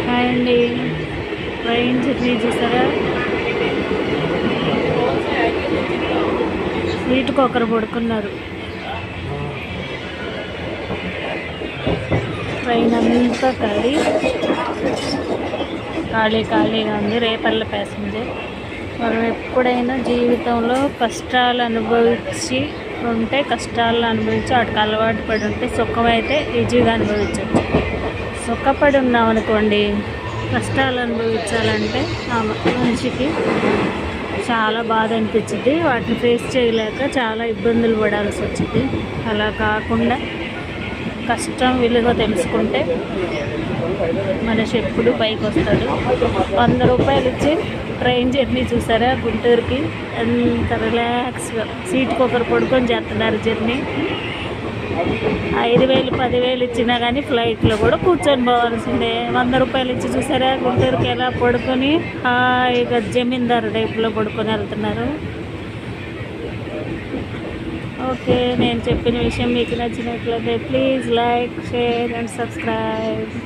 Hi అండి. Train journey చూసారా? సీటుకు ఒకరు పడుకున్నారు. ట్రైన్ అంతా ఖాళీగా ఉంది. రేపల్ల ప్యాసింజర్. మనం ఎప్పుడైనా జీవితంలో కష్టాలు అనుభవించి వాటికి అలవాటు పడి ఉంటే సుఖం అయితే ఈజీగా అనుభవించవచ్చు. సుఖపడి ఉన్నాం అనుకోండి, కష్టాలు అనుభవించాలంటే ఆ మనిషికి చాలా బాధ అనిపించింది. వాటిని ఫేస్ చేయలేక చాలా ఇబ్బందులు పడాల్సి వచ్చింది. అలా కాకుండా కష్టం విలువ తెలుసుకుంటే మనిషి ఎప్పుడు పైకి వస్తాడు. 100 రూపాయలు ఇచ్చి ట్రైన్ జర్నీ చూసారా? గుంటూరుకి ఎంత రిలాక్స్గా సీటుకి ఒకరు పడుకొని చేస్తున్నారు జర్నీ. 5,000 10,000 ఇచ్చినా కానీ ఫ్లైట్లో కూడా కూర్చొని పోవాల్సిందే. 100 రూపాయలు ఇచ్చి చూసారా గుంటూరుకి ఎలా పడుకొని హాయిగా జమీందారు టైపులో పడుకొని వెళ్తున్నారు. ఓకే, నేను చెప్పిన విషయం మీకు నచ్చినట్లయితే please like, share and subscribe.